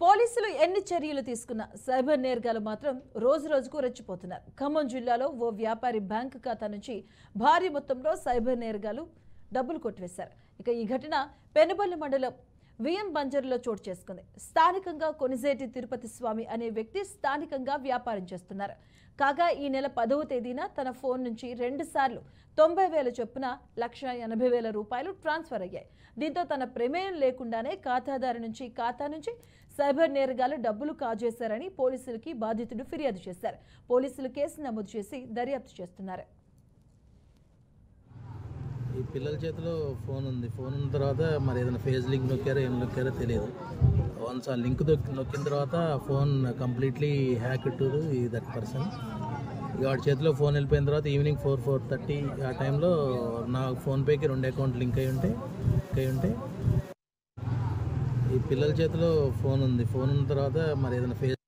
పోలీసులు ఎన్ని చర్యలు తీసుకున్నా సైబర్ నేరగాలు మాత్రం రోజు రోజుకు రెచ్చిపోతున్నారు. ఖమ్మం జిల్లాలో ఓ వ్యాపారి బ్యాంకు ఖాతా నుంచి భారీ మొత్తంలో సైబర్ నేరగాలు డబ్బులు కొట్టివేశారు. ఇక ఈ ఘటన పెనుబల్లి మండలం విఎం బంజర్లో చోటు చేసుకుంది. స్థానికంగా కొనిజేటి తిరుపతి స్వామి అనే వ్యక్తి స్థానికంగా వ్యాపారం చేస్తున్నారు. కాగా ఈ నెల 10వ తేదీన తన ఫోన్ నుంచి 2 సార్లు 90,000 చొప్పున ₹1,80,000 ట్రాన్స్ఫర్ అయ్యాయి. దీంతో తన ప్రమేయం లేకుండానే ఖాతా నుంచి సైబర్ నేరగాలు డబ్బులు కాజేశారని పోలీసులకి బాధితుడు ఫిర్యాదు చేశారు. పోలీసులు కేసు నమోదు చేసి దర్యాప్తు చేస్తున్నారు. ఈ పిల్లల చేతిలో ఫోన్ ఉంది. ఫోన్ ఉన్న తర్వాత మరి ఏదైనా ఫేస్ లింక్ నొక్కారో ఏం నొక్కారో తెలియదు. వన్స్ ఆ లింక్ నొక్కిన తర్వాత phone completely hack to that person. వాడి చేతిలో ఫోన్ వెళ్ళిపోయిన తర్వాత ఈవినింగ్ 4:30 ఆ టైంలో నా ఫోన్పేకి 2 అకౌంట్ లింక్ అయి ఉంటే ఈ పిల్లల చేతిలో ఫోన్ ఉంది. ఫోన్ ఉన్న తర్వాత మరి ఏదైనా ఫేస్